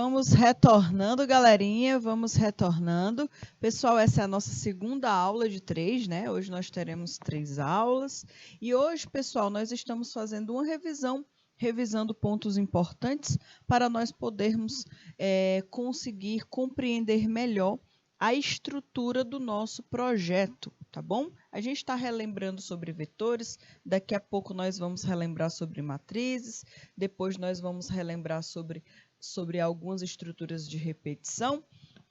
vamos retornando, galerinha, vamos retornando. Pessoal, essa é a nossa segunda aula de 3, né? Hoje nós teremos 3 aulas. E hoje, pessoal, nós estamos fazendo uma revisando pontos importantes para nós podermos conseguir compreender melhor a estrutura do nosso projeto, tá bom? A gente está relembrando sobre vetores, daqui a pouco nós vamos relembrar sobre matrizes, depois nós vamos relembrar sobre algumas estruturas de repetição,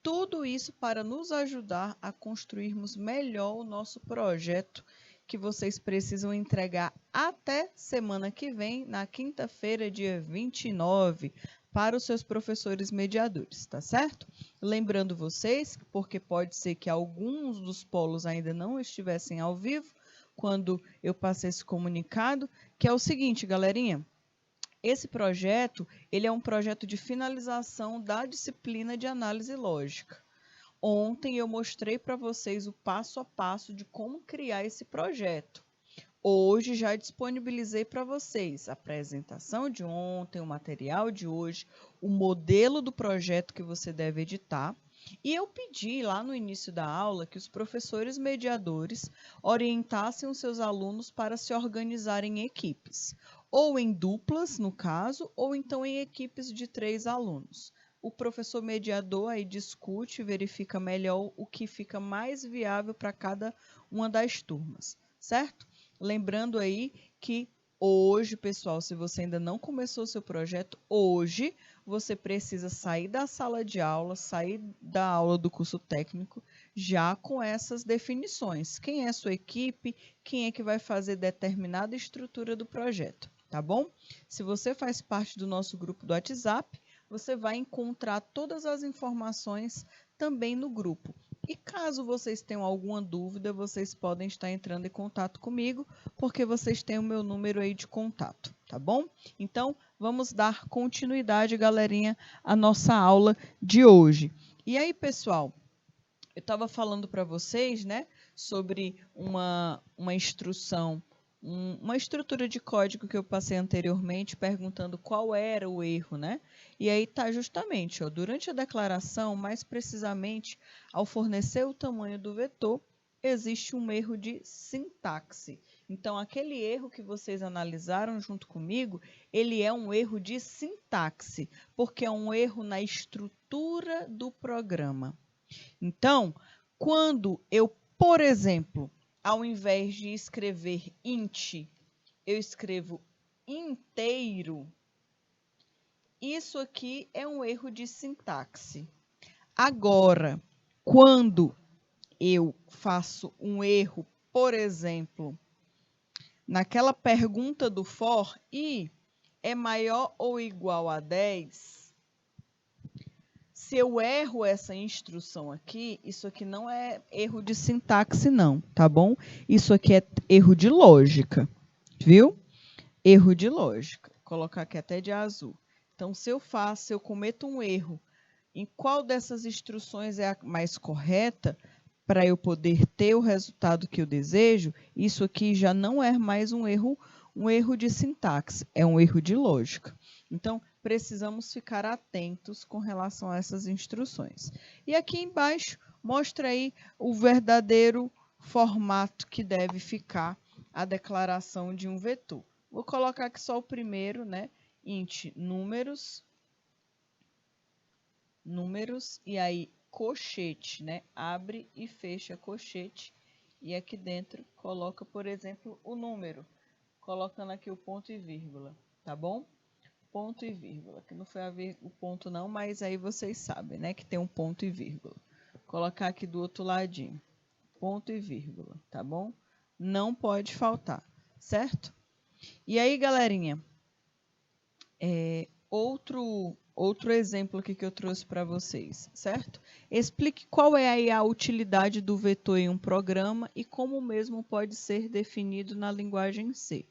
tudo isso para nos ajudar a construirmos melhor o nosso projeto que vocês precisam entregar até semana que vem, na quinta-feira, dia 29, para os seus professores mediadores, tá certo? Lembrando vocês, porque pode ser que alguns dos polos ainda não estivessem ao vivo, quando eu passei esse comunicado, que é o seguinte, galerinha, esse projeto, ele é um projeto de finalização da disciplina de análise lógica. Ontem eu mostrei para vocês o passo a passo de como criar esse projeto. Hoje já disponibilizei para vocês a apresentação de ontem, o material de hoje, o modelo do projeto que você deve editar. E eu pedi lá no início da aula que os professores mediadores orientassem os seus alunos para se organizarem em equipes, ou em duplas, no caso, ou então em equipes de 3 alunos. O professor mediador aí discute e verifica melhor o que fica mais viável para cada uma das turmas, certo? Lembrando aí que hoje, pessoal, se você ainda não começou o seu projeto, hoje você precisa sair da sala de aula, sair da aula do curso técnico, já com essas definições. Quem é a sua equipe, quem é que vai fazer determinada estrutura do projeto, tá bom? Se você faz parte do nosso grupo do WhatsApp, você vai encontrar todas as informações também no grupo. E caso vocês tenham alguma dúvida, vocês podem estar entrando em contato comigo, porque vocês têm o meu número aí de contato, tá bom? Então, vamos dar continuidade, galerinha, à nossa aula de hoje. E aí, pessoal, eu estava falando para vocês, né, sobre uma instrução, uma estrutura de código que eu passei anteriormente, perguntando qual era o erro, né? E aí está justamente, ó, durante a declaração, mais precisamente, ao fornecer o tamanho do vetor, existe um erro de sintaxe. Então, aquele erro que vocês analisaram junto comigo, ele é um erro de sintaxe, porque é um erro na estrutura do programa. Então, quando eu, por exemplo, ao invés de escrever int, eu escrevo inteiro, isso aqui é um erro de sintaxe. Agora, quando eu faço um erro, por exemplo, naquela pergunta do for, i é maior ou igual a 10, se eu erro essa instrução aqui, isso aqui não é erro de sintaxe não, tá bom? Isso aqui é erro de lógica, viu? Erro de lógica. Vou colocar aqui até de azul. Então, se eu cometo um erro, em qual dessas instruções é a mais correta para eu poder ter o resultado que eu desejo, isso aqui já não é mais um erro de sintaxe, é um erro de lógica. Então, precisamos ficar atentos com relação a essas instruções. E aqui embaixo, mostra aí o verdadeiro formato que deve ficar a declaração de um vetor. Vou colocar aqui só o primeiro, né? Int números, e aí colchete, né? Abre e fecha colchete. E aqui dentro coloca, por exemplo, o número, colocando aqui o ponto e vírgula, tá bom? Ponto e vírgula, que não foi o ponto não, mas aí vocês sabem, né, que tem um ponto e vírgula. Colocar aqui do outro ladinho, ponto e vírgula, tá bom? Não pode faltar, certo? E aí, galerinha, outro exemplo aqui que eu trouxe para vocês, certo? Explique qual é aí a utilidade do vetor em um programa e como o mesmo pode ser definido na linguagem C.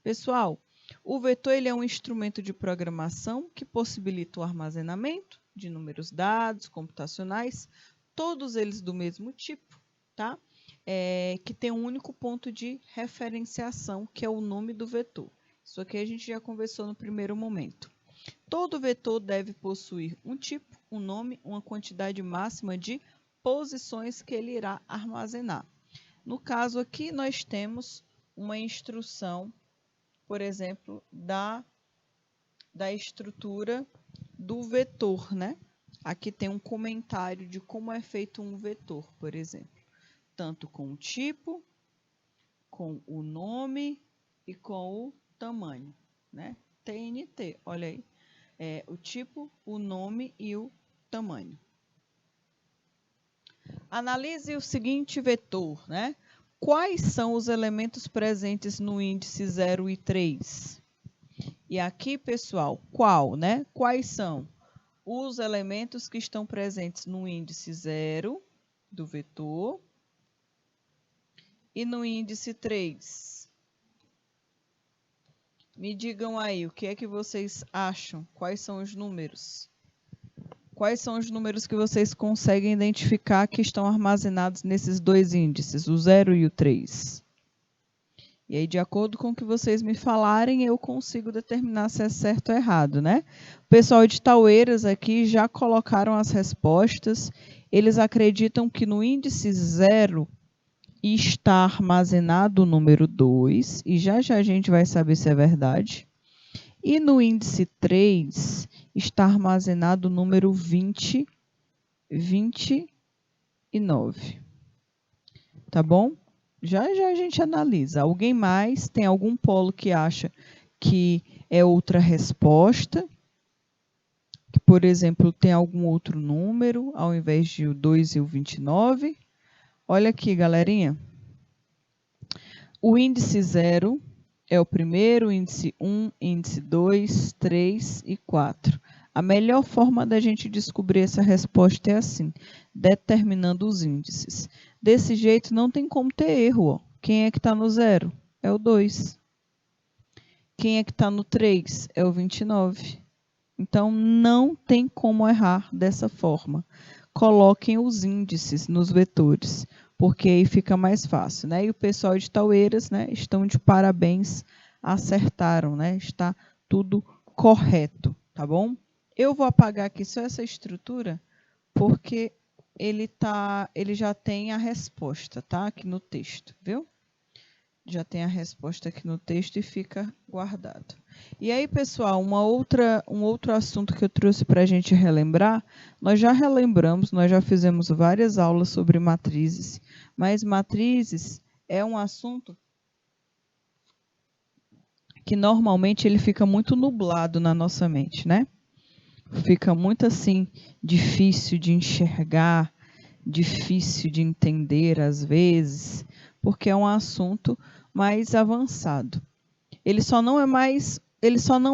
Pessoal, o vetor ele é um instrumento de programação que possibilita o armazenamento de inúmeros dados computacionais, todos eles do mesmo tipo, tá? Que tem um único ponto de referenciação, que é o nome do vetor. Isso aqui a gente já conversou no primeiro momento. Todo vetor deve possuir um tipo, um nome, uma quantidade máxima de posições que ele irá armazenar. No caso aqui, nós temos uma instrução, por exemplo, da estrutura do vetor, né? Aqui tem um comentário de como é feito um vetor, por exemplo. Tanto com o tipo, com o nome e com o tamanho, né? TNT, olha aí. O tipo, o nome e o tamanho. Analise o seguinte vetor, né? Quais são os elementos presentes no índice 0 e 3? E aqui, pessoal, qual, né? Quais são os elementos que estão presentes no índice 0 do vetor e no índice 3? Me digam aí, o que é que vocês acham? Quais são os números? Quais são os números que vocês conseguem identificar que estão armazenados nesses dois índices, o 0 e o 3? E aí, de acordo com o que vocês me falarem, eu consigo determinar se é certo ou errado, né? O pessoal de Taueiras aqui já colocaram as respostas. Eles acreditam que no índice 0 está armazenado o número 2, e já já a gente vai saber se é verdade. E no índice 3 está armazenado o número 29. Tá bom? Já já a gente analisa. Alguém mais tem algum polo que acha que é outra resposta? Que, por exemplo, tem algum outro número ao invés de o 2 e o 29? Olha aqui, galerinha. O índice 0 é o primeiro, índice 1, índice 2, 3 e 4. A melhor forma da gente descobrir essa resposta é assim, determinando os índices. Desse jeito não tem como ter erro. Ó. Quem é que está no 0? É o 2. Quem é que está no 3? É o 29. Então, não tem como errar dessa forma. Coloquem os índices nos vetores, porque aí fica mais fácil, né? E o pessoal de Taueiras, né, estão de parabéns, acertaram, né? Está tudo correto, tá bom? Eu vou apagar aqui só essa estrutura, porque ele já tem a resposta, tá? Aqui no texto, viu? Já tem a resposta aqui no texto e fica guardado. E aí, pessoal, um outro assunto que eu trouxe para a gente relembrar, nós já relembramos, nós já fizemos várias aulas sobre matrizes, mas matrizes é um assunto que normalmente ele fica muito nublado na nossa mente, né? Fica muito assim, difícil de enxergar, difícil de entender às vezes, porque é um assunto mais avançado. Ele só não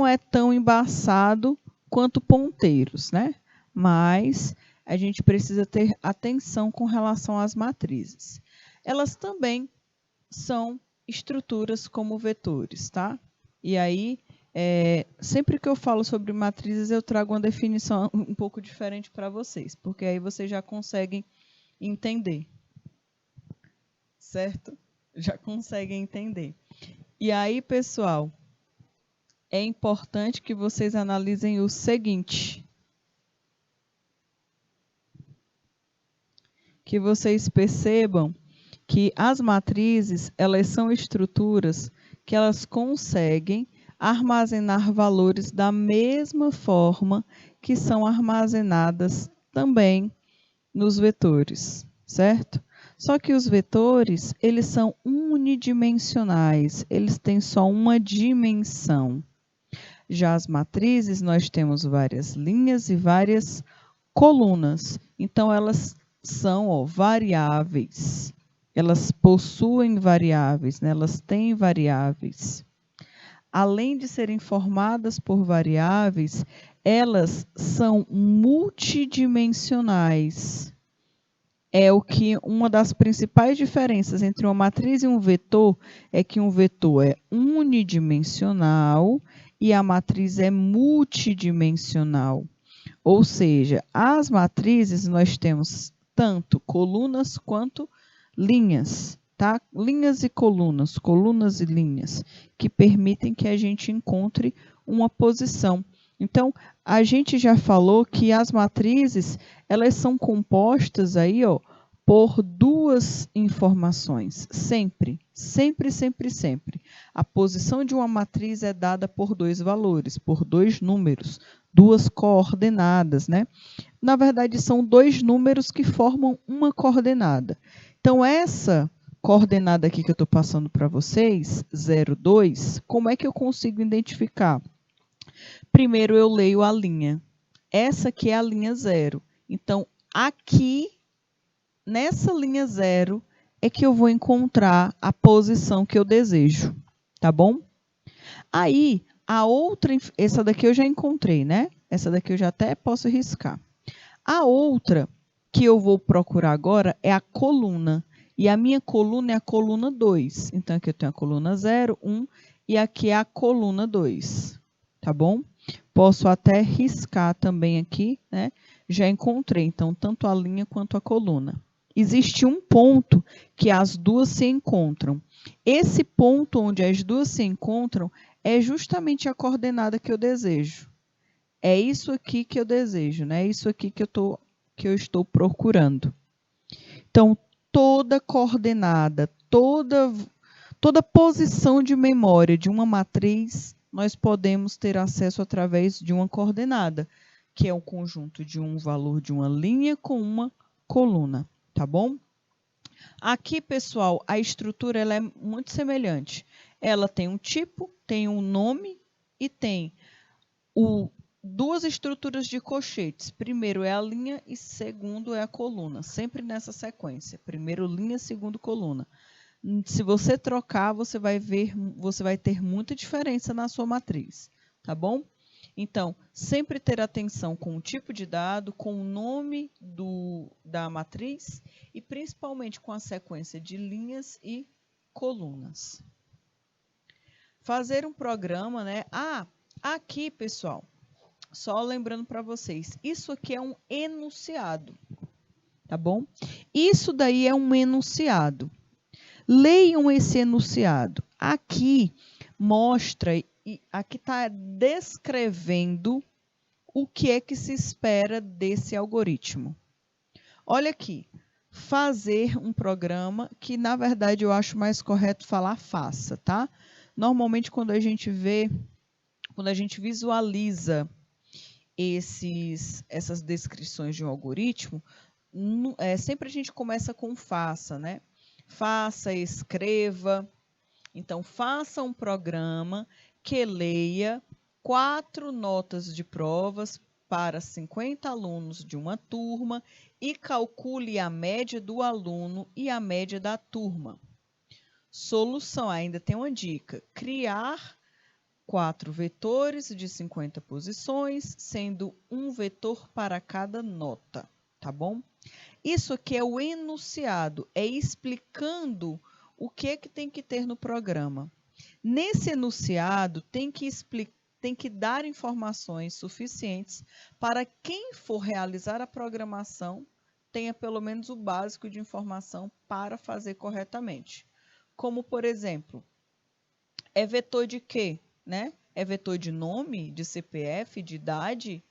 é tão embaçado quanto ponteiros, né? Mas a gente precisa ter atenção com relação às matrizes. Elas também são estruturas como vetores, tá? E aí, sempre que eu falo sobre matrizes, eu trago uma definição um pouco diferente para vocês, porque aí vocês já conseguem entender, certo? Já conseguem entender. E aí, pessoal, é importante que vocês analisem o seguinte. Que vocês percebam que as matrizes, elas são estruturas que elas conseguem armazenar valores da mesma forma que são armazenadas também nos vetores, certo? Só que os vetores, eles são unidimensionais, eles têm só uma dimensão. Já as matrizes, nós temos várias linhas e várias colunas. Então, elas são variáveis. Elas possuem variáveis, né? Elas têm variáveis. Além de serem formadas por variáveis, elas são multidimensionais. É o que uma das principais diferenças entre uma matriz e um vetor é que um vetor é unidimensional e a matriz é multidimensional. Ou seja, as matrizes nós temos tanto colunas quanto linhas, tá? Linhas e colunas e linhas, que permitem que a gente encontre uma posição. Então, a gente já falou que as matrizes, elas são compostas aí, ó, por duas informações, sempre, sempre, sempre, sempre. A posição de uma matriz é dada por dois valores, por dois números, duas coordenadas, né? Na verdade, são dois números que formam uma coordenada. Então, essa coordenada aqui que eu estou passando para vocês, 0, 2, como é que eu consigo identificar? Primeiro eu leio a linha. Essa aqui é a linha 0. Então, aqui, nessa linha 0, é que eu vou encontrar a posição que eu desejo, tá bom? Aí, a outra, essa daqui eu já encontrei, né? Essa daqui eu já até posso riscar. A outra que eu vou procurar agora é a coluna. E a minha coluna é a coluna 2. Então, aqui eu tenho a coluna 0, 1, e aqui é a coluna 2. Tá bom? Posso até riscar também aqui, né? Já encontrei, então, tanto a linha quanto a coluna. Existe um ponto que as duas se encontram. Esse ponto onde as duas se encontram é justamente a coordenada que eu desejo. É isso aqui que eu desejo, né? É isso aqui que eu estou procurando. Então, toda coordenada, toda posição de memória de uma matriz, nós podemos ter acesso através de uma coordenada, que é o conjunto de um valor de uma linha com uma coluna, tá bom? Aqui, pessoal, a estrutura ela é muito semelhante. Ela tem um tipo, tem um nome e tem duas estruturas de colchetes. Primeiro é a linha e segundo é a coluna. Sempre nessa sequência. Primeiro linha, segundo coluna. Se você trocar, você vai ter muita diferença na sua matriz, tá bom? Então, sempre ter atenção com o tipo de dado, com o nome da matriz e principalmente com a sequência de linhas e colunas. Fazer um programa, né? Aqui, pessoal, só lembrando para vocês, isso aqui é um enunciado, tá bom? Isso daí é um enunciado. Leiam esse enunciado. Aqui mostra, aqui está descrevendo o que é que se espera desse algoritmo. Olha aqui, fazer um programa, que na verdade eu acho mais correto falar faça, tá? Normalmente quando a gente visualiza essas descrições de um algoritmo, sempre a gente começa com faça, né? Faça, escreva. Então, faça um programa que leia 4 notas de provas para 50 alunos de uma turma e calcule a média do aluno e a média da turma. Solução, ainda tem uma dica, criar 4 vetores de 50 posições, sendo um vetor para cada nota, tá bom? Isso aqui é o enunciado, é explicando o que é que tem que ter no programa. Nesse enunciado, tem que dar informações suficientes para quem for realizar a programação tenha pelo menos o básico de informação para fazer corretamente. Como, por exemplo, é vetor de quê? Né? É vetor de nome, de CPF, de idade,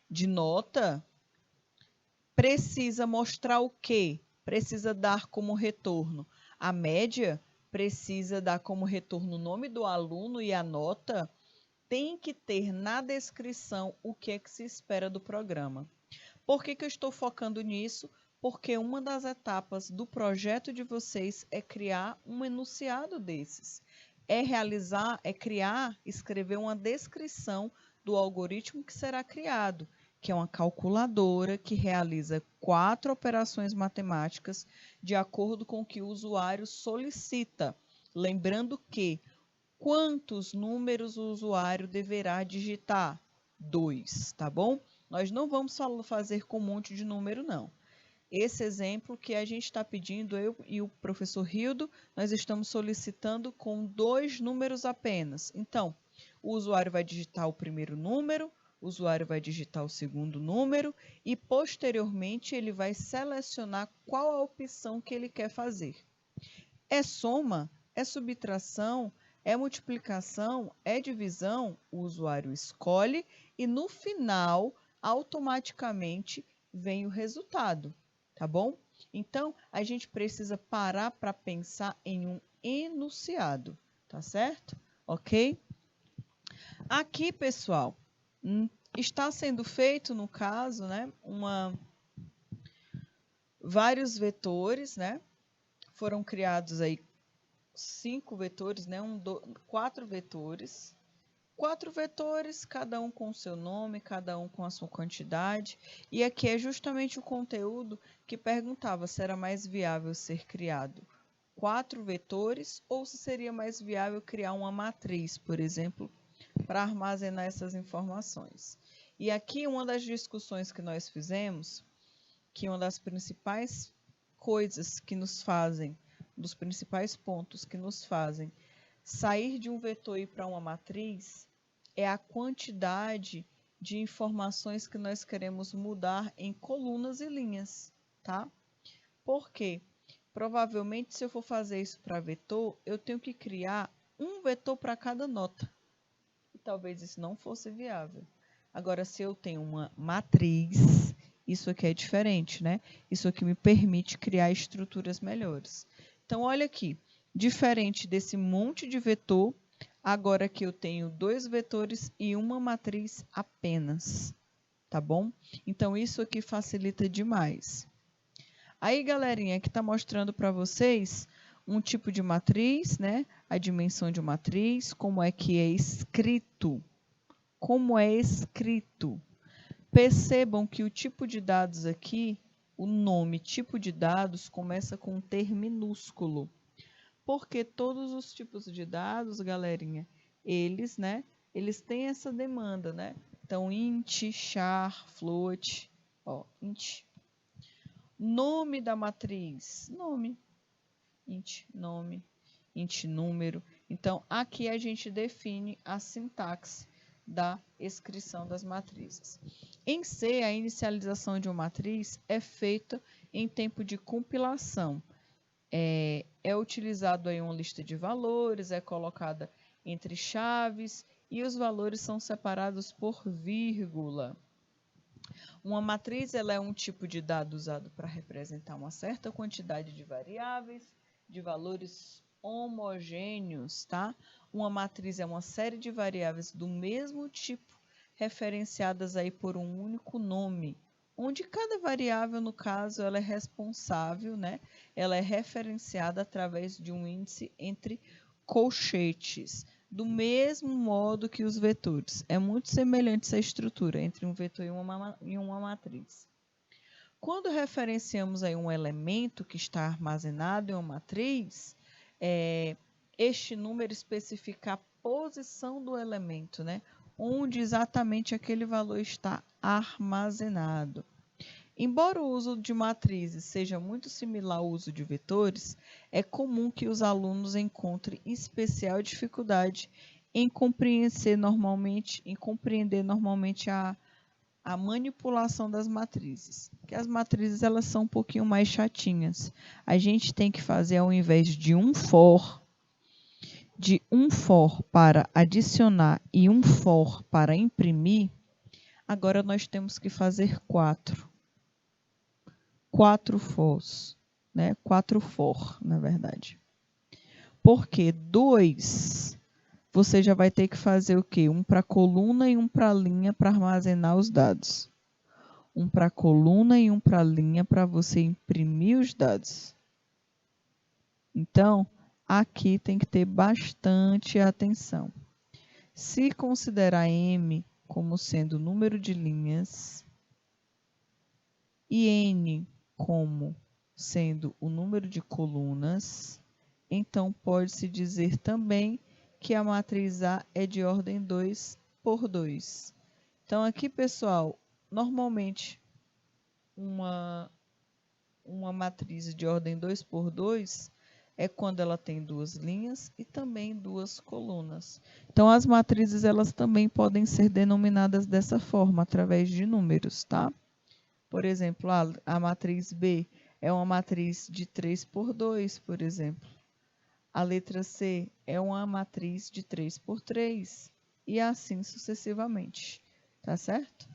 de nota? Precisa mostrar o quê? Precisa dar como retorno a média? Precisa dar como retorno o nome do aluno e a nota? Tem que ter na descrição o que é que se espera do programa. Por que eu estou focando nisso? Porque uma das etapas do projeto de vocês é criar um enunciado desses. Escrever uma descrição do algoritmo que será criado, que é uma calculadora que realiza 4 operações matemáticas de acordo com o que o usuário solicita. Lembrando que quantos números o usuário deverá digitar? 2, tá bom? Nós não vamos fazer com um monte de número, não. Esse exemplo que a gente está pedindo, eu e o professor Rildo, nós estamos solicitando com 2 números apenas. Então, o usuário vai digitar o primeiro número, o usuário vai digitar o segundo número e, posteriormente, ele vai selecionar qual a opção que ele quer fazer. É soma? É subtração? É multiplicação, é divisão, o usuário escolhe e no final, automaticamente, vem o resultado, tá bom? Então, a gente precisa parar para pensar em um enunciado, tá certo? Ok? Aqui, pessoal, está sendo feito, no caso, né, vários vetores, né? Foram criados aí 5 vetores, né? 4 vetores. 4 vetores, cada um com o seu nome, cada um com a sua quantidade. E aqui é justamente o conteúdo que perguntava se era mais viável ser criado 4 vetores ou se seria mais viável criar uma matriz, por exemplo, para armazenar essas informações. E aqui uma das discussões que nós fizemos, que uma das principais coisas que nos fazem, dos principais pontos que nos fazem sair de um vetor e ir para uma matriz, é a quantidade de informações que nós queremos mudar em colunas e linhas, tá? Por quê? Provavelmente, se eu for fazer isso para vetor, eu tenho que criar um vetor para cada nota. E talvez isso não fosse viável. Agora, se eu tenho uma matriz, isso aqui é diferente, né? Isso aqui me permite criar estruturas melhores. Então, olha aqui. Diferente desse monte de vetor, agora que eu tenho 2 vetores e uma matriz apenas, tá bom? Então, isso aqui facilita demais. Aí, galerinha, aqui está mostrando para vocês um tipo de matriz, né? A dimensão de uma matriz, como é que é escrito. Como é escrito. Percebam que o tipo de dados aqui, o nome tipo de dados, começa com um T minúsculo. Porque todos os tipos de dados, galerinha, eles têm essa demanda, né? Então, int, char, float, ó, int. Nome da matriz, nome, int número. Então, aqui a gente define a sintaxe da descrição das matrizes. Em C, a inicialização de uma matriz é feita em tempo de compilação. É utilizado aí uma lista de valores, é colocada entre chaves e os valores são separados por vírgula. Uma matriz ela é um tipo de dado usado para representar uma certa quantidade de variáveis, de valores homogêneos, tá? Uma matriz é uma série de variáveis do mesmo tipo, referenciadas aí por um único nome, onde cada variável, no caso, ela é responsável, né? Ela é referenciada através de um índice entre colchetes, do mesmo modo que os vetores. É muito semelhante essa estrutura entre um vetor e uma matriz. Quando referenciamos aí um elemento que está armazenado em uma matriz, este número especifica a posição do elemento, né? Onde exatamente aquele valor está armazenado. Embora o uso de matrizes seja muito similar ao uso de vetores, é comum que os alunos encontrem especial dificuldade em compreender normalmente a manipulação das matrizes. Porque as matrizes elas são um pouquinho mais chatinhas. A gente tem que fazer, ao invés de um for para adicionar e um for para imprimir, agora nós temos que fazer 4 fors, né? 4 for, na verdade. Porque 2, você já vai ter que fazer o quê? Um para coluna e um para linha para armazenar os dados. Um para coluna e um para linha para você imprimir os dados. Então, aqui tem que ter bastante atenção. Se considerar M como sendo o número de linhas e N como sendo o número de colunas, então pode-se dizer também que a matriz A é de ordem 2 por 2. Então, aqui, pessoal, normalmente uma matriz de ordem 2 por 2 é quando ela tem 2 linhas e também 2 colunas. Então, as matrizes elas também podem ser denominadas dessa forma, através de números, tá? Por exemplo, a matriz B é uma matriz de 3 por 2, por exemplo. A letra C é uma matriz de 3 por 3 e assim sucessivamente, tá certo?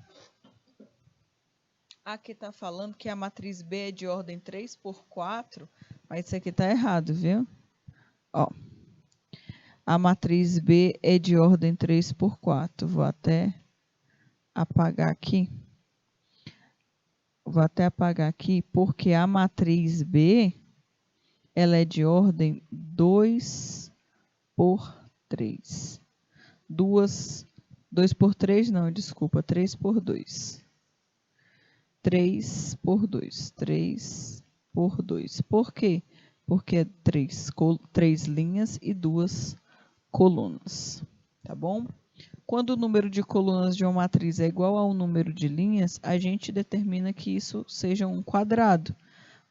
Aqui está falando que a matriz B é de ordem 3 por 4, mas isso aqui está errado, viu? Ó, a matriz B é de ordem 3 por 4. Vou até apagar aqui. Porque a matriz B ela é de ordem 2 por 3. 2 por 3 não, desculpa, 3 por 2. 3 por 2. 3 por 2. Por quê? Porque é 3 linhas e 2 colunas, tá bom? Quando o número de colunas de uma matriz é igual ao número de linhas, a gente determina que isso seja um quadrado.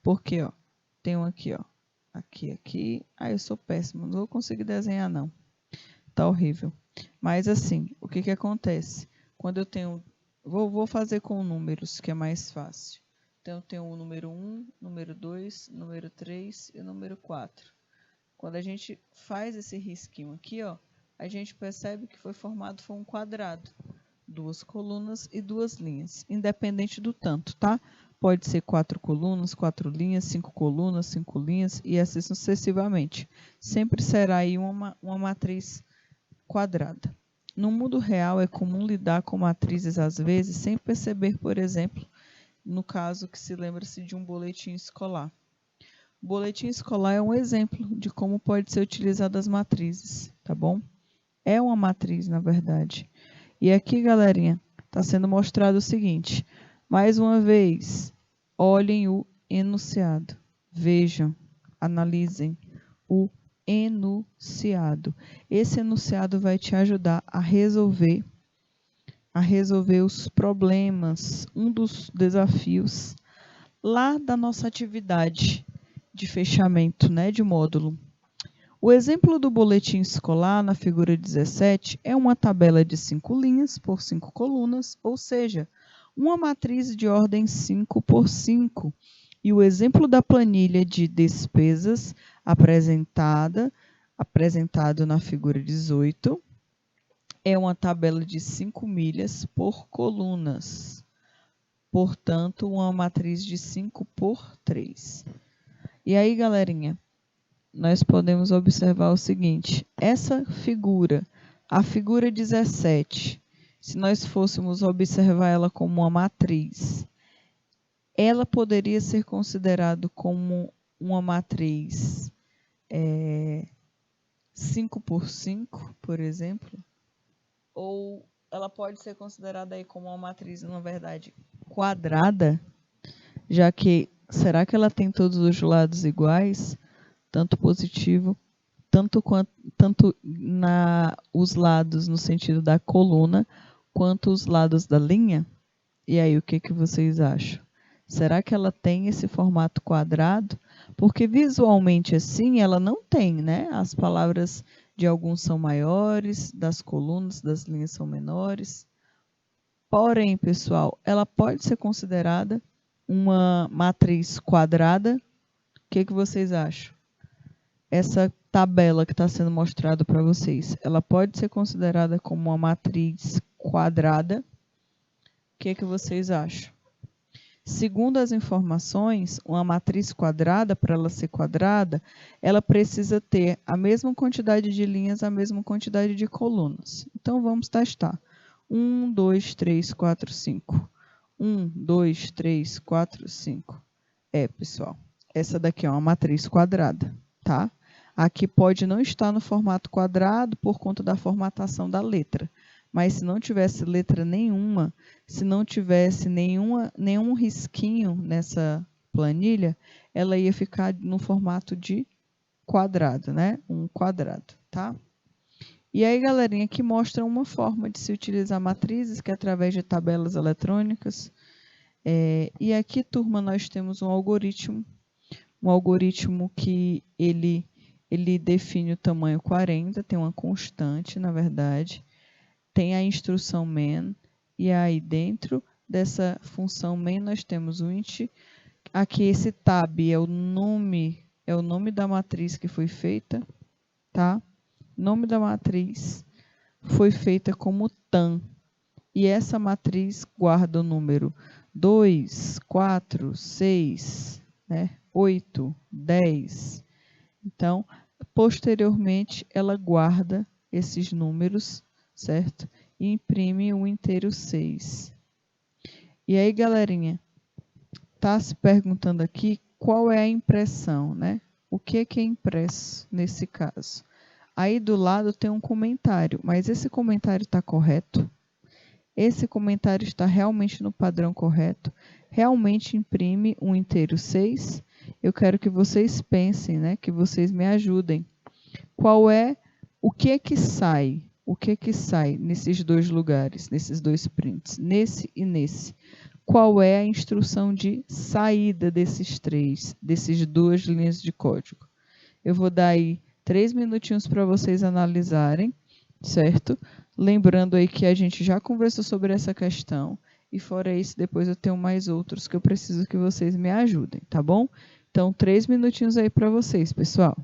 Porque, ó, tem um aqui, ó. Aqui. Ah, eu sou péssimo, não vou conseguir desenhar, não. Tá horrível. Mas, assim, o que acontece? Quando eu tenho... Vou fazer com números, que é mais fácil. Então, eu tenho o número 1, número 2, número 3 e o número 4. Quando a gente faz esse risquinho aqui, ó, a gente percebe que foi formado um quadrado. 2 colunas e 2 linhas, independente do tanto, tá? Pode ser 4 colunas, 4 linhas, 5 colunas, 5 linhas e assim sucessivamente. Sempre será aí uma matriz quadrada. No mundo real é comum lidar com matrizes às vezes sem perceber, por exemplo, no caso que se lembra-se de um boletim escolar. O boletim escolar é um exemplo de como pode ser utilizado as matrizes, tá bom? É uma matriz, na verdade. E aqui, galerinha, está sendo mostrado o seguinte. Mais uma vez, olhem o enunciado. Vejam, analisem o enunciado. Esse enunciado vai te ajudar a resolver os problemas, um dos desafios lá da nossa atividade de fechamento, né, de módulo. O exemplo do boletim escolar na figura 17 é uma tabela de 5 linhas por 5 colunas, ou seja, uma matriz de ordem 5 por 5. E o exemplo da planilha de despesas apresentado na figura 18 é uma tabela de 5 milhas por colunas. Portanto, uma matriz de 5 por 3. E aí, galerinha, nós podemos observar o seguinte, essa figura, a figura 17, se nós fôssemos observar ela como uma matriz, ela poderia ser considerada como uma matriz 5 por 5, por exemplo, ou ela pode ser considerada aí como uma matriz, na verdade, quadrada, já que, será que ela tem todos os lados iguais? Tanto positivo, tanto os lados no sentido da coluna, quanto os lados da linha? E aí, o que vocês acham? Será que ela tem esse formato quadrado? Porque visualmente assim, ela não tem, né? As palavras de alguns são maiores, das colunas, das linhas são menores. Porém, pessoal, ela pode ser considerada uma matriz quadrada? O que vocês acham? Essa tabela que está sendo mostrada para vocês, ela pode ser considerada como uma matriz quadrada? O que vocês acham? Segundo as informações, uma matriz quadrada, para ela ser quadrada, ela precisa ter a mesma quantidade de linhas, a mesma quantidade de colunas. Então, vamos testar. 1, 2, 3, 4, 5. 1, 2, 3, 4, 5. Pessoal, essa daqui é uma matriz quadrada, tá? Aqui pode não estar no formato quadrado por conta da formatação da letra. Mas se não tivesse letra nenhuma, se não tivesse nenhum risquinho nessa planilha, ela ia ficar no formato de quadrado, né? Um quadrado, tá? E aí, galerinha, aqui mostra uma forma de se utilizar matrizes, que é através de tabelas eletrônicas. E aqui, turma, nós temos um algoritmo que ele define o tamanho 40, tem uma constante, na verdade, tem a instrução main, e aí dentro dessa função main nós temos o int, aqui esse tab é o nome é o nome da matriz que foi feita, tá? Nome da matriz foi feita como TAM. E essa matriz guarda o número 2, 4, 6, né? 8, 10. Então, posteriormente, ela guarda esses números, certo? E imprime o inteiro 6. E aí, galerinha, tá se perguntando aqui qual é a impressão, né? O que é impresso nesse caso? Aí do lado tem um comentário, mas esse comentário está correto? Esse comentário está realmente no padrão correto? Realmente imprime um inteiro 6? Eu quero que vocês pensem, né? Que vocês me ajudem. Qual é, o que é que sai? O que é que sai nesses dois lugares, nesses dois prints? Nesse e nesse. Qual é a instrução de saída dessas duas linhas de código? Eu vou dar aí 3 minutinhos para vocês analisarem, certo? Lembrando aí que a gente já conversou sobre essa questão, e fora isso, depois eu tenho mais outros que eu preciso que vocês me ajudem, tá bom? Então, 3 minutinhos aí para vocês, pessoal.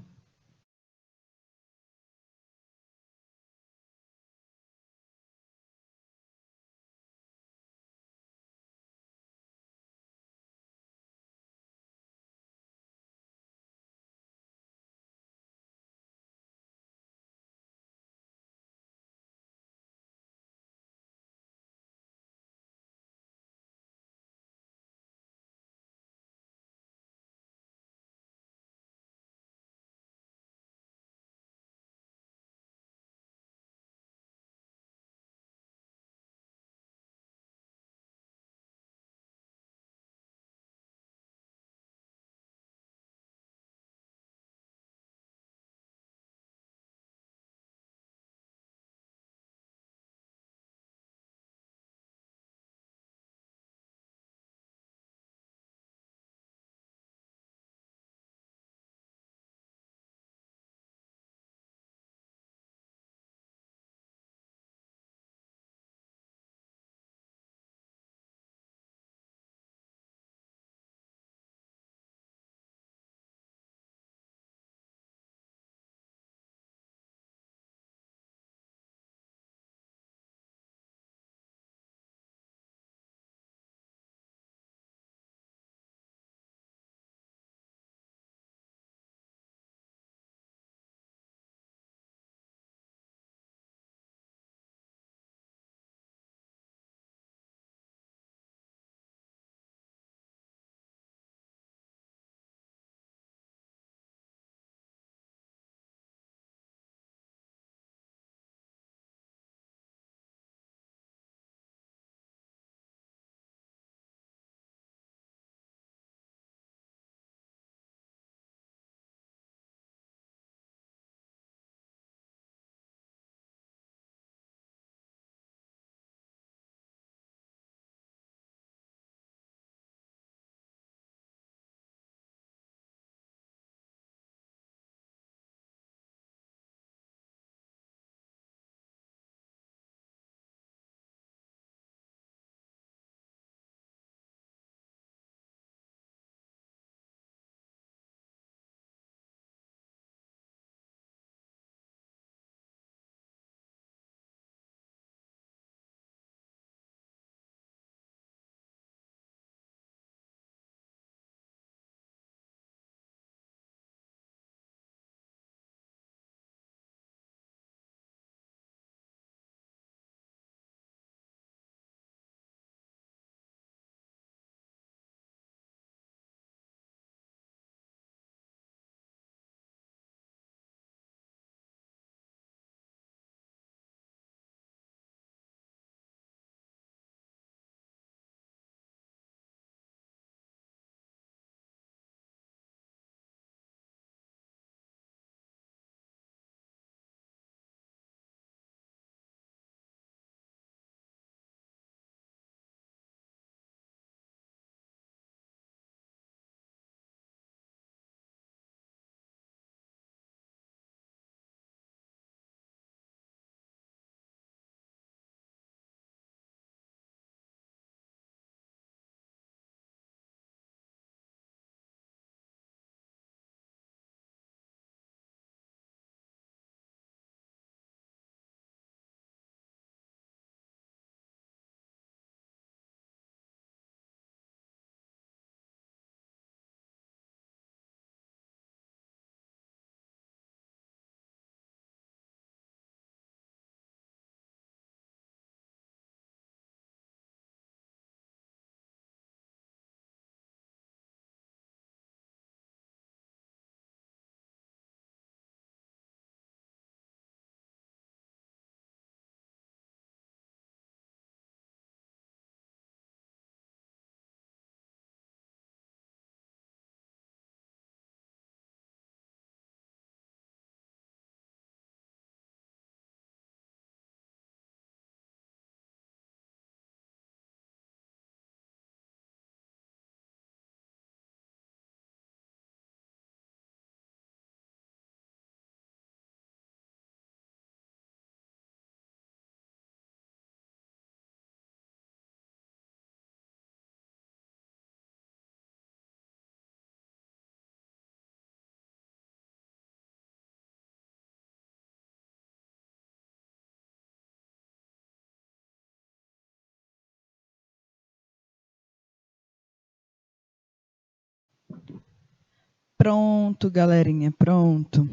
Pronto, galerinha, pronto.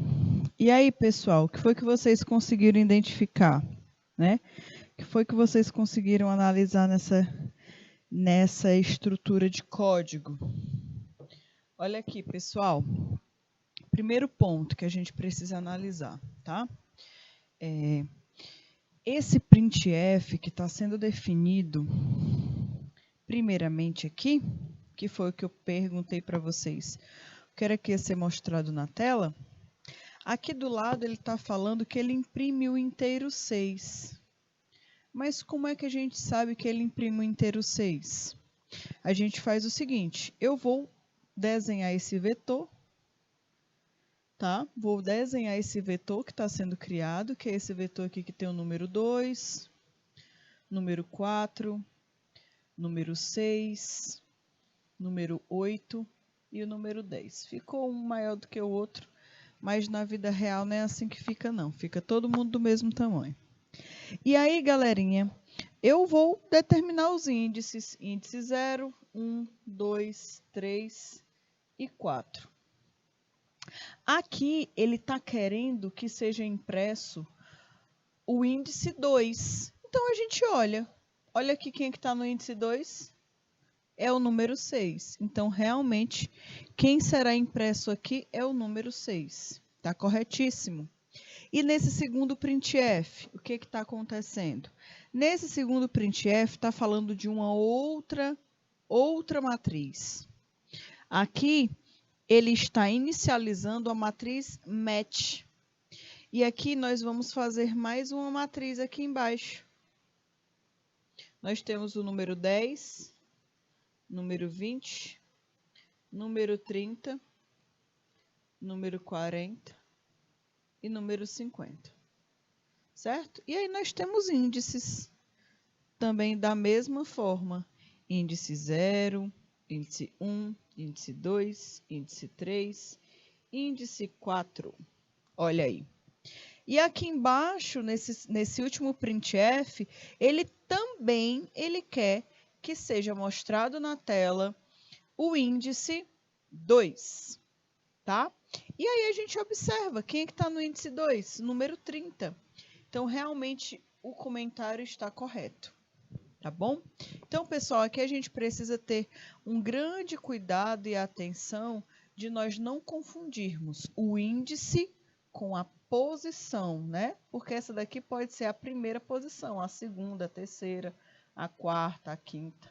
E aí, pessoal, o que foi que vocês conseguiram identificar, né? O que foi que vocês conseguiram analisar nessa estrutura de código? Olha aqui, pessoal. Primeiro ponto que a gente precisa analisar, tá? Esse printf que está sendo definido primeiramente aqui, que foi o que eu perguntei para vocês, que era que ia ser mostrado na tela. Aqui do lado ele está falando que ele imprime o inteiro 6. Mas como é que a gente sabe que ele imprime o inteiro 6? A gente faz o seguinte, eu vou desenhar esse vetor, tá? Vou desenhar esse vetor que está sendo criado, que é esse vetor aqui que tem o número 2, número 4, número 6, número 8 e o número 10. Ficou um maior do que o outro, mas na vida real não é assim que fica não, fica todo mundo do mesmo tamanho. E aí, galerinha, eu vou determinar os índices, índice 0, 1, 2, 3 e 4. Aqui ele está querendo que seja impresso o índice 2. Então a gente olha aqui quem é que está no índice 2? É o número 6. Então, realmente, quem será impresso aqui é o número 6. Está corretíssimo. E nesse segundo printf, o que está acontecendo? Nesse segundo printf, está falando de uma outra matriz. Aqui, ele está inicializando a matriz match. E aqui nós vamos fazer mais uma matriz aqui embaixo. Nós temos o número 10, número 20, número 30, número 40 e número 50, certo? E aí nós temos índices também da mesma forma, índice 0, índice 1, índice 2, índice 3, índice 4, olha aí. E aqui embaixo, nesse último printf, ele também quer que seja mostrado na tela o índice 2, tá? E aí a gente observa quem é que está no índice 2, número 30. Então, realmente, o comentário está correto, tá bom? Então, pessoal, aqui a gente precisa ter um grande cuidado e atenção de nós não confundirmos o índice com a posição, né? Porque essa daqui pode ser a primeira posição, a segunda, a terceira, a quarta, a quinta.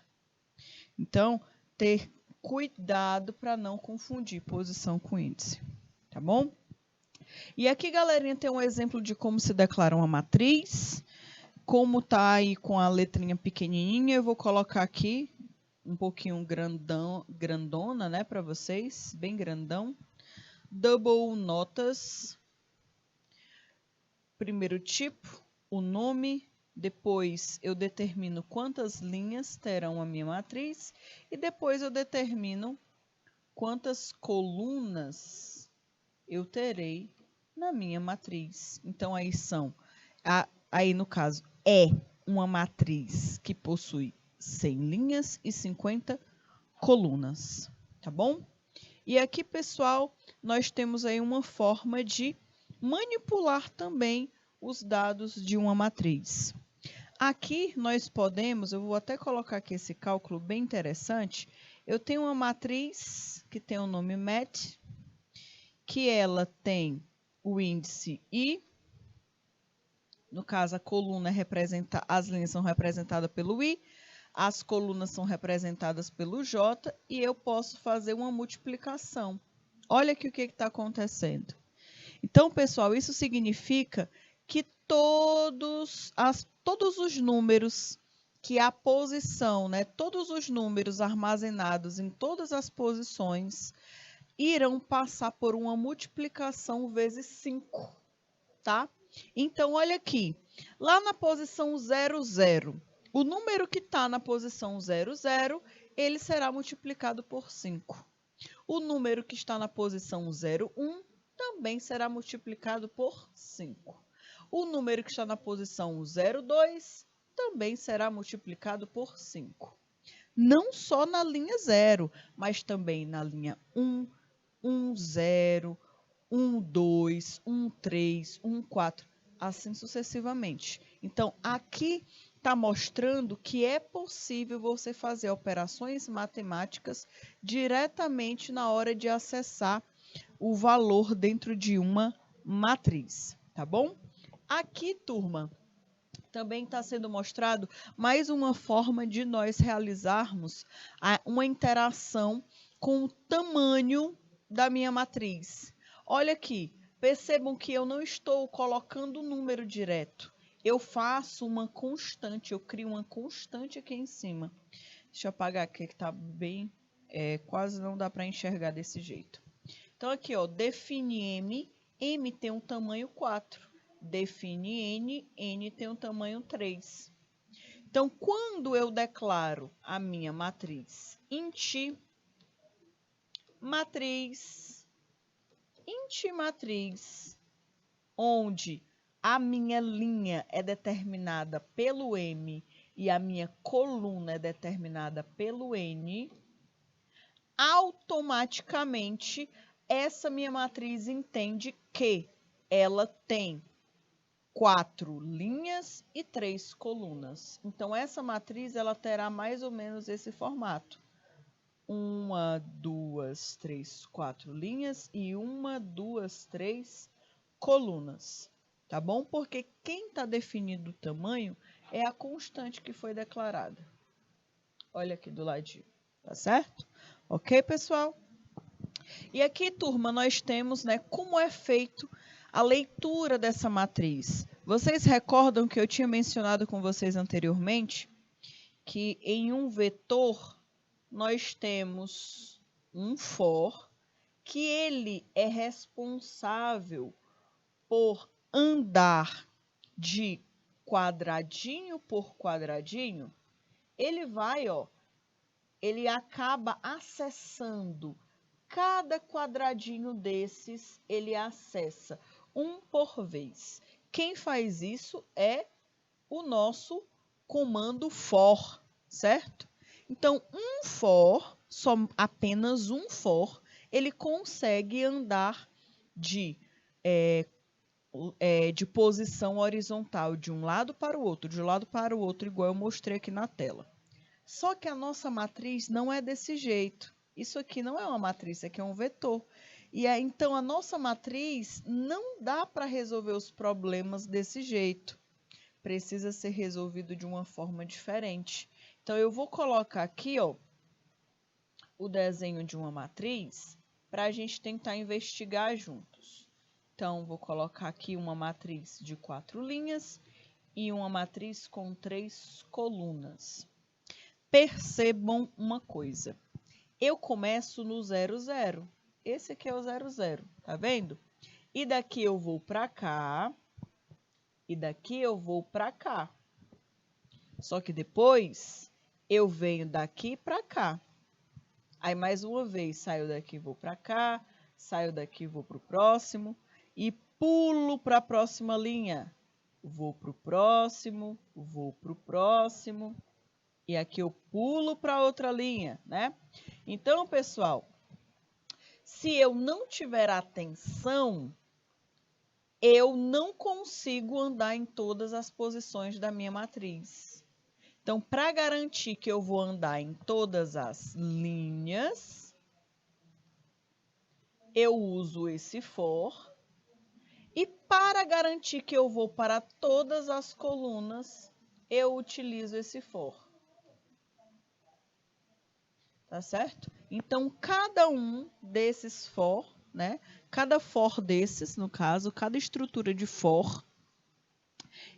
Então, ter cuidado para não confundir posição com índice, tá bom? E aqui, galerinha, tem um exemplo de como se declara uma matriz, como tá aí com a letrinha pequenininha, eu vou colocar aqui um pouquinho grandona, né, para vocês, bem grandão. Double notas, primeiro tipo, o nome, depois eu determino quantas linhas terão a minha matriz e depois eu determino quantas colunas eu terei na minha matriz. Então, aí no caso, é uma matriz que possui 100 linhas e 50 colunas, tá bom? E aqui, pessoal, nós temos aí uma forma de manipular também os dados de uma matriz. Aqui nós podemos, eu vou até colocar aqui esse cálculo bem interessante, eu tenho uma matriz que tem o nome mat, que ela tem o índice I, no caso a coluna representa, as linhas são representadas pelo I, as colunas são representadas pelo J e eu posso fazer uma multiplicação. Olha aqui o que está acontecendo. Então, pessoal, isso significa que todos os números que a posição, né, todos os números armazenados em todas as posições irão passar por uma multiplicação vezes 5, tá? Então, olha aqui, lá na posição 00, o número que está na posição 00, ele será multiplicado por 5. O número que está na posição 01 também será multiplicado por 5. O número que está na posição 02 também será multiplicado por 5. Não só na linha 0, mas também na linha 1, 1, 0, 1, 2, 1, 3, 1, 4, assim sucessivamente. Então, aqui está mostrando que é possível você fazer operações matemáticas diretamente na hora de acessar o valor dentro de uma matriz, tá bom? Aqui, turma, também está sendo mostrado mais uma forma de nós realizarmos uma interação com o tamanho da minha matriz. Olha aqui, percebam que eu não estou colocando o número direto. Eu faço uma constante, eu crio uma constante aqui em cima. Deixa eu apagar aqui que está bem, quase não dá para enxergar desse jeito. Então aqui, ó, define M, M tem um tamanho 4. Define N, N tem um tamanho 3. Então, quando eu declaro a minha matriz int matriz, onde a minha linha é determinada pelo M e a minha coluna é determinada pelo N, automaticamente essa minha matriz entende que ela tem 4 linhas e 3 colunas. Então, essa matriz ela terá mais ou menos esse formato. 1, 2, 3, 4 linhas e 1, 2, 3 colunas. Tá bom? Porque quem está definindo o tamanho é a constante que foi declarada. Olha aqui do ladinho. Tá certo? Ok, pessoal? E aqui, turma, nós temos, né, como é feito a leitura dessa matriz. Vocês recordam que eu tinha mencionado com vocês anteriormente que em um vetor nós temos um for, que ele é responsável por andar de quadradinho por quadradinho. Ele vai, ó, ele acaba acessando cada quadradinho desses, ele acessa um por vez. Quem faz isso é o nosso comando for, certo? Então, um for, só apenas um for, ele consegue andar de posição horizontal de um lado para o outro, de um lado para o outro, igual eu mostrei aqui na tela. Só que a nossa matriz não é desse jeito. Isso aqui não é uma matriz, isso aqui é um vetor. E aí, então, a nossa matriz não dá para resolver os problemas desse jeito. Precisa ser resolvido de uma forma diferente. Então, eu vou colocar aqui, ó, o desenho de uma matriz para a gente tentar investigar juntos. Então, vou colocar aqui uma matriz de 4 linhas e uma matriz com 3 colunas. Percebam uma coisa. Eu começo no 0, 0. Esse aqui é o 0, 0, tá vendo? E daqui eu vou para cá, e daqui eu vou para cá. Só que depois eu venho daqui para cá. Aí mais uma vez, saio daqui, vou para cá, saio daqui, vou para o próximo e pulo para a próxima linha. Vou para o próximo, vou para o próximo. E aqui eu pulo para outra linha, né? Então, pessoal, se eu não tiver atenção, eu não consigo andar em todas as posições da minha matriz. Então, para garantir que eu vou andar em todas as linhas, eu uso esse for. E para garantir que eu vou para todas as colunas, eu utilizo esse for. Tá certo? Então, cada um desses for, né? Cada for desses, no caso, cada estrutura de for,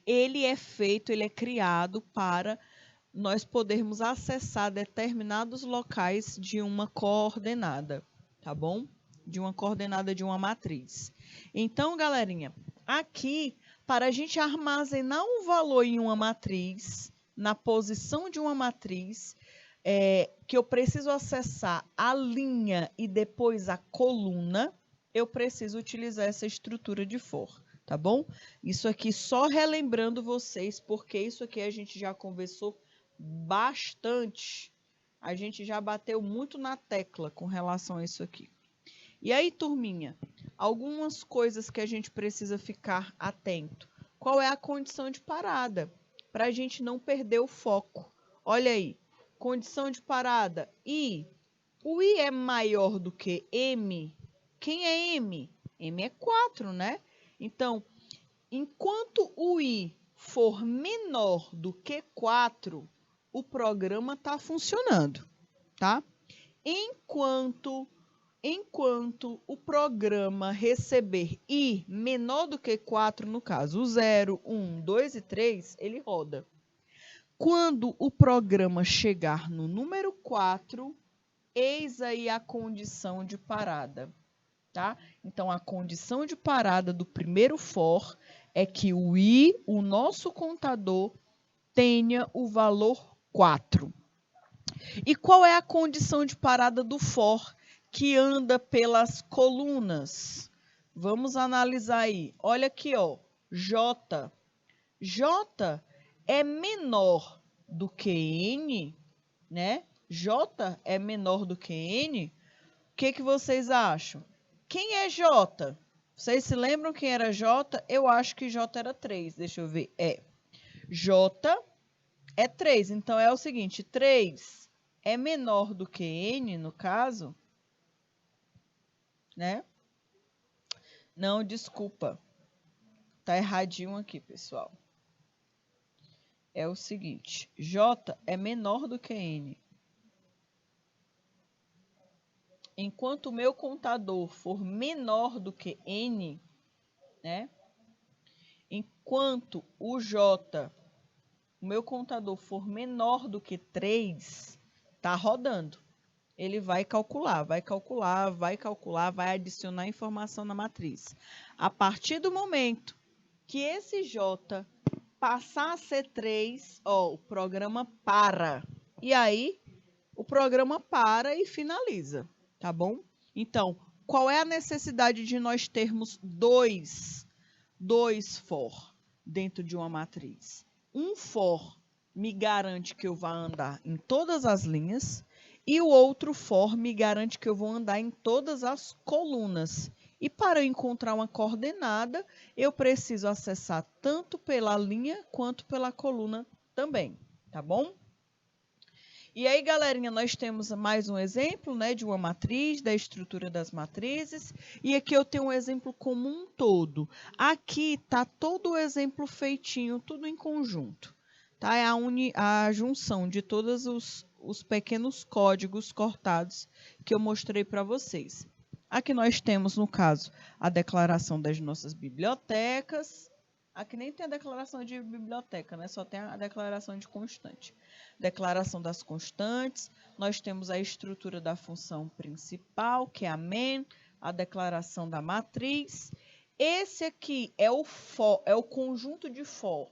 ele é feito, ele é criado para nós podermos acessar determinados locais de uma coordenada, tá bom? De uma coordenada de uma matriz. Então, galerinha, aqui, para a gente armazenar um valor em uma matriz, na posição de uma matriz, que eu preciso acessar a linha e depois a coluna, eu preciso utilizar essa estrutura de for, tá bom? Isso aqui só relembrando vocês, porque isso aqui a gente já conversou bastante. A gente já bateu muito na tecla com relação a isso aqui. E aí, turminha, algumas coisas que a gente precisa ficar atento. Qual é a condição de parada? Para a gente não perder o foco. Olha aí, condição de parada. I. O I é maior do que M? Quem é M? M é 4, né? Então, enquanto o I for menor do que 4, o programa está funcionando, tá? Enquanto o programa receber I menor do que 4, no caso, o 0, 1, 2 e 3, ele roda. Quando o programa chegar no número 4, eis aí a condição de parada, tá? Então, a condição de parada do primeiro for é que o I, o nosso contador, tenha o valor 4. E qual é a condição de parada do for que anda pelas colunas? Vamos analisar aí. Olha aqui, ó, J. J é menor do que N, né? J é menor do que N. O que vocês acham? Quem é J? Vocês se lembram quem era J? Eu acho que J era 3. Deixa eu ver. J é 3. Então, é o seguinte, 3 é menor do que N, no caso, né? Não, desculpa. Tá erradinho aqui, pessoal. É o seguinte, J é menor do que N. Enquanto o meu contador for menor do que N, né? Enquanto o J, o meu contador, for menor do que 3, tá rodando. Ele vai calcular, vai adicionar informação na matriz. A partir do momento que esse J passar a ser 3, ó, o programa para. E aí, o programa para e finaliza, tá bom? Então, qual é a necessidade de nós termos dois for dentro de uma matriz? Um for me garante que eu vou andar em todas as linhas e o outro for me garante que eu vou andar em todas as colunas. E para eu encontrar uma coordenada, eu preciso acessar tanto pela linha quanto pela coluna também, tá bom? E aí, galerinha, nós temos mais um exemplo, né, de uma matriz, da estrutura das matrizes. E aqui eu tenho um exemplo como um todo. Aqui está todo o exemplo feitinho, tudo em conjunto. Tá? É a junção de todos os pequenos códigos cortados que eu mostrei para vocês. Aqui nós temos, no caso, a declaração das nossas bibliotecas. Aqui nem tem a declaração de biblioteca, né? Só tem a declaração de constante. Declaração das constantes, nós temos a estrutura da função principal, que é a main, a declaração da matriz. Esse aqui é o for, é o conjunto de for,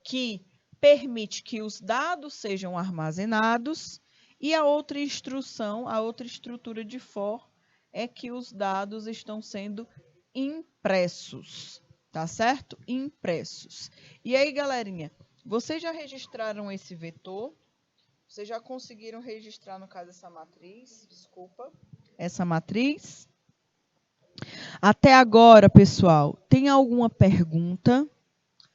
que permite que os dados sejam armazenados, e a outra instrução, a outra estrutura de for, é que os dados estão sendo impressos. Tá certo? Impressos. E aí, galerinha, vocês já registraram esse vetor? Vocês já conseguiram registrar, no caso, essa matriz? Desculpa. Essa matriz? Até agora, pessoal, tem alguma pergunta?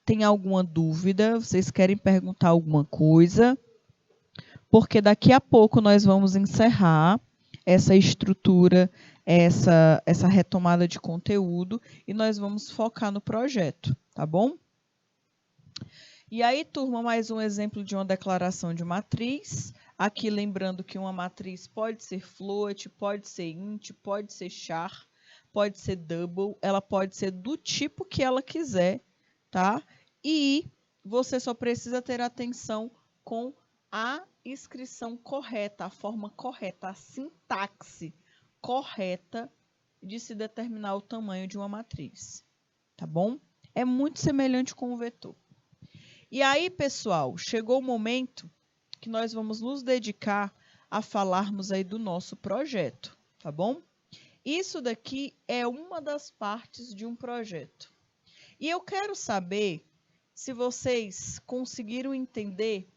Tem alguma dúvida? Vocês querem perguntar alguma coisa? Porque daqui a pouco nós vamos encerrar essa estrutura, essa retomada de conteúdo, e nós vamos focar no projeto, tá bom? E aí, turma, mais um exemplo de uma declaração de matriz. Aqui, lembrando que uma matriz pode ser float, pode ser int, pode ser char, pode ser double, ela pode ser do tipo que ela quiser, tá? E você só precisa ter atenção com a inscrição correta, a forma correta, a sintaxe correta de se determinar o tamanho de uma matriz, tá bom? É muito semelhante com o vetor. E aí, pessoal, chegou o momento que nós vamos nos dedicar a falarmos aí do nosso projeto, tá bom? Isso daqui é uma das partes de um projeto. E eu quero saber se vocês conseguiram entender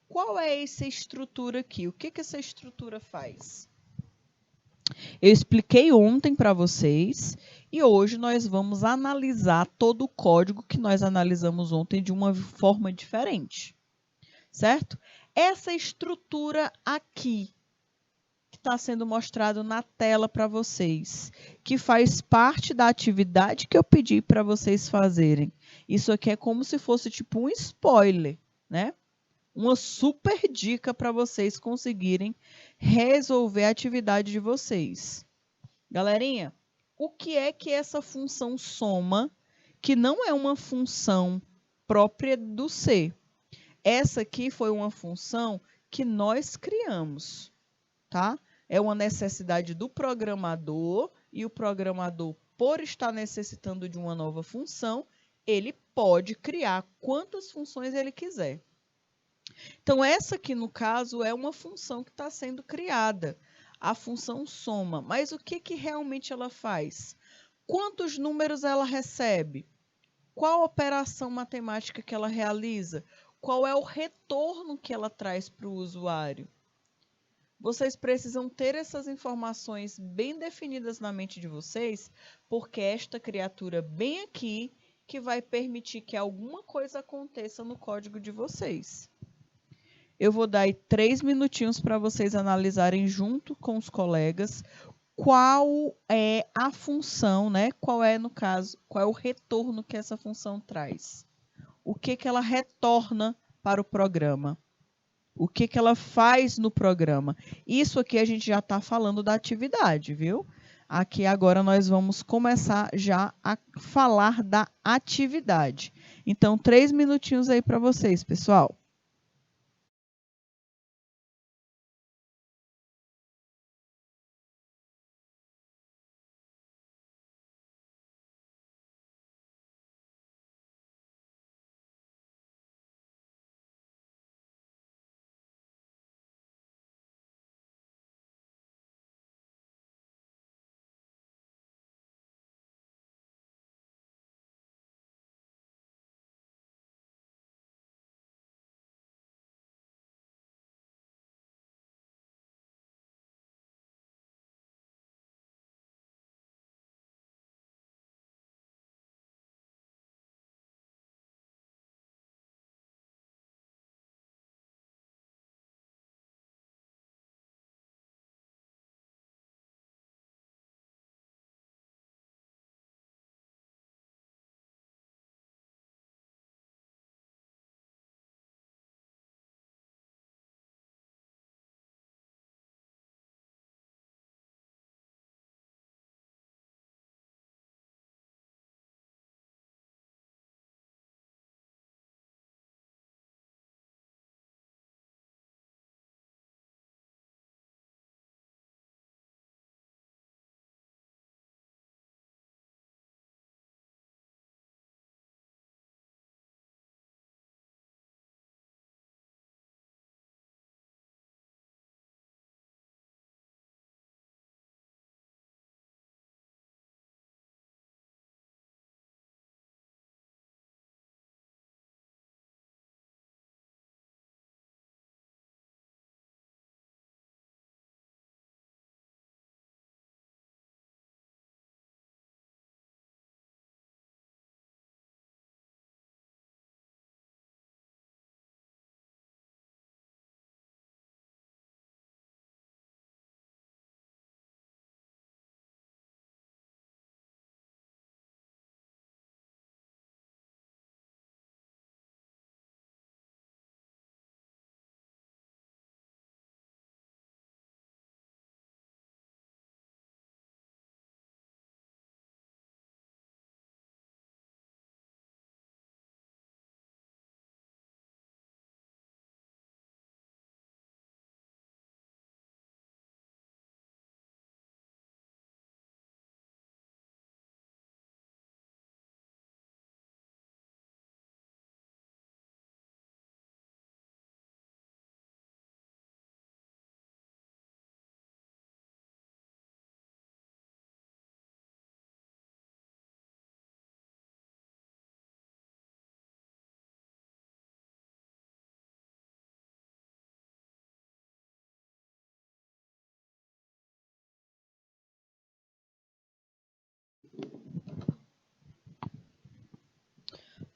qual é essa estrutura aqui, o que essa estrutura faz. Eu expliquei ontem para vocês e hoje nós vamos analisar todo o código que nós analisamos ontem de uma forma diferente, certo? Essa estrutura aqui que está sendo mostrado na tela para vocês, que faz parte da atividade que eu pedi para vocês fazerem. Isso aqui é como se fosse tipo um spoiler, né? Uma super dica para vocês conseguirem resolver a atividade de vocês. Galerinha, o que é que essa função soma, que não é uma função própria do C? Essa aqui foi uma função que nós criamos, tá? É uma necessidade do programador e o programador, por estar necessitando de uma nova função, ele pode criar quantas funções ele quiser. Então, essa aqui, no caso, é uma função que está sendo criada, a função soma. Mas o que realmente ela faz? Quantos números ela recebe? Qual operação matemática que ela realiza? Qual é o retorno que ela traz para o usuário? Vocês precisam ter essas informações bem definidas na mente de vocês, porque é esta criatura bem aqui que vai permitir que alguma coisa aconteça no código de vocês. Eu vou dar aí 3 minutinhos para vocês analisarem junto com os colegas qual é a função, né? Qual é, no caso, qual é o retorno que essa função traz. O que ela retorna para o programa. O que ela faz no programa. Isso aqui a gente já está falando da atividade, viu? Aqui agora nós vamos começar já a falar da atividade. Então, 3 minutinhos aí para vocês, pessoal.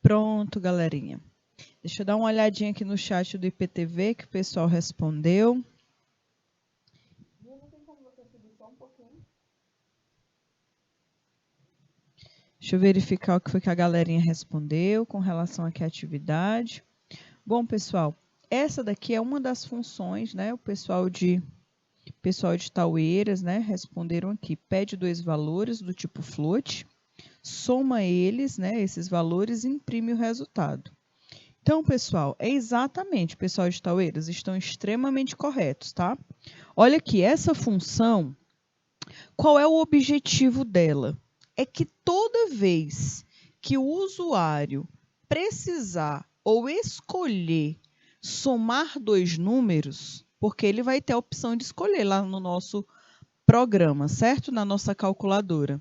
Pronto, galerinha. Deixa eu dar uma olhadinha aqui no chat do IPTV que o pessoal respondeu. Deixa eu verificar o que foi que a galerinha respondeu com relação aqui à atividade. Bom, pessoal, essa daqui é uma das funções, né? O pessoal de Taueiras, né, responderam aqui. Pede 2 valores do tipo float, soma eles, né, esses valores e imprime o resultado. Então, pessoal, é exatamente, pessoal de Taueiras, estão extremamente corretos, tá? Olha aqui, essa função, qual é o objetivo dela? É que toda vez que o usuário precisar ou escolher somar 2 números, porque ele vai ter a opção de escolher lá no nosso programa, certo? Na nossa calculadora.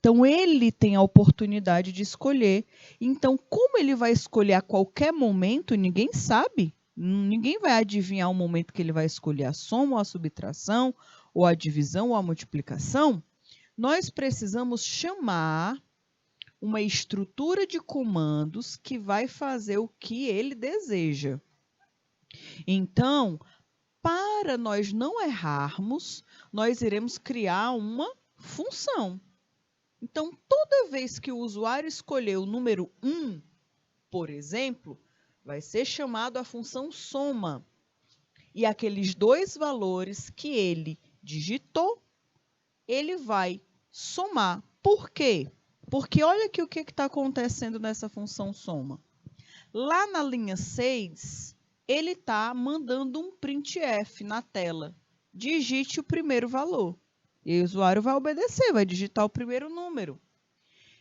Então, ele tem a oportunidade de escolher. Então, como ele vai escolher a qualquer momento, ninguém sabe. Ninguém vai adivinhar o momento que ele vai escolher a soma ou a subtração, ou a divisão ou a multiplicação. Nós precisamos chamar uma estrutura de comandos que vai fazer o que ele deseja. Então, para nós não errarmos, nós iremos criar uma função. Então, toda vez que o usuário escolher o número 1, por exemplo, vai ser chamado a função soma. E aqueles 2 valores que ele digitou, ele vai somar. Por quê? Porque olha aqui o que está acontecendo nessa função soma. Lá na linha 6, ele está mandando um printf na tela. Digite o primeiro valor. E o usuário vai obedecer, vai digitar o primeiro número.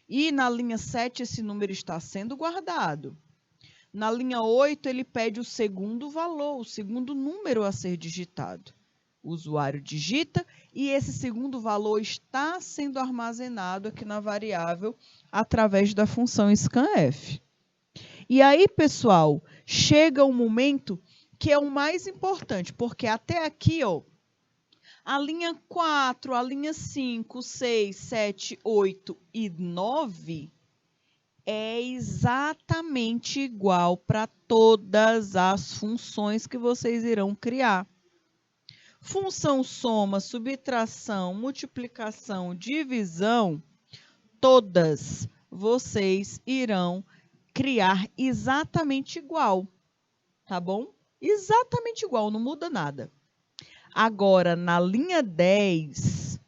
E na linha 7, esse número está sendo guardado. Na linha 8, ele pede o segundo valor, o segundo número a ser digitado. O usuário digita e esse segundo valor está sendo armazenado aqui na variável através da função scanf. E aí, pessoal, chega um momento que é o mais importante, porque até aqui, ó, a linha 4, a linha 5, 6, 7, 8 e 9 é exatamente igual para todas as funções que vocês irão criar. Função soma, subtração, multiplicação, divisão, todas vocês irão criar exatamente igual, tá bom? Exatamente igual, não muda nada. Agora, na linha 10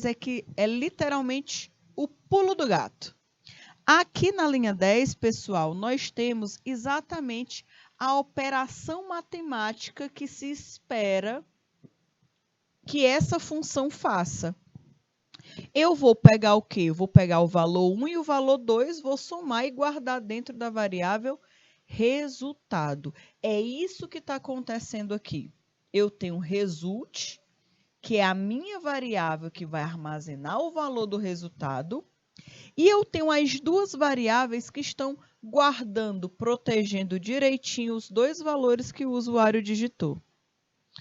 é que é literalmente o pulo do gato. Aqui na linha 10, pessoal, nós temos exatamente a operação matemática que se espera que essa função faça. Eu vou pegar o quê? Eu vou pegar o valor 1 e o valor 2, vou somar e guardar dentro da variável resultado. É isso que está acontecendo aqui. Eu tenho result, que é a minha variável que vai armazenar o valor do resultado, e eu tenho as 2 variáveis que estão guardando, protegendo direitinho os 2 valores que o usuário digitou.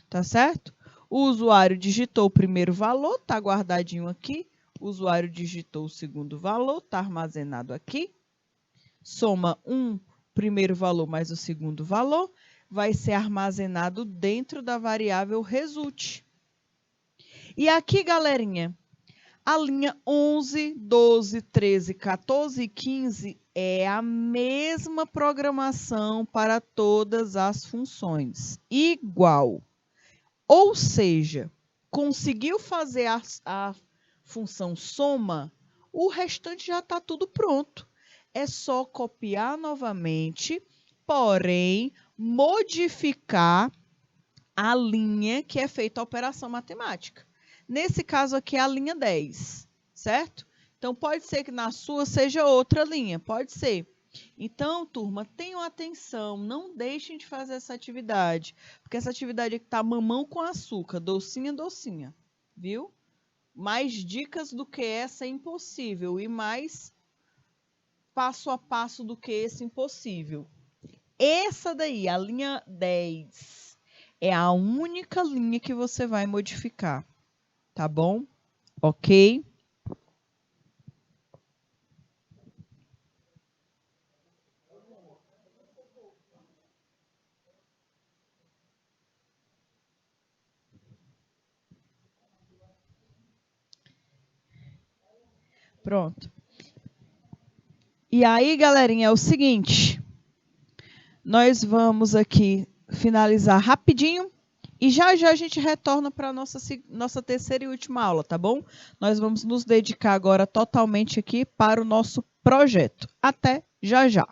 Tá certo? O usuário digitou o primeiro valor, está guardadinho aqui. O usuário digitou o segundo valor, está armazenado aqui. Soma primeiro valor mais o segundo valor, vai ser armazenado dentro da variável result. E aqui, galerinha, a linha 11, 12, 13, 14 e 15 é a mesma programação para todas as funções. Igual. Ou seja, conseguiu fazer a função soma, o restante já está tudo pronto. É só copiar novamente, porém, modificar a linha que é feita a operação matemática. Nesse caso aqui é a linha 10, certo? Então, pode ser que na sua seja outra linha, pode ser. Então, turma, tenham atenção, não deixem de fazer essa atividade, porque essa atividade aqui está mamão com açúcar, docinha, docinha, viu? Mais dicas do que essa é impossível e mais passo a passo do que esse impossível. Essa daí, a linha 10, é a única linha que você vai modificar, tá bom? Ok? Pronto. E aí, galerinha, é o seguinte. Nós vamos aqui finalizar rapidinho e já já a gente retorna para a nossa terceira e última aula, tá bom? Nós vamos nos dedicar agora totalmente aqui para o nosso projeto. Até já já!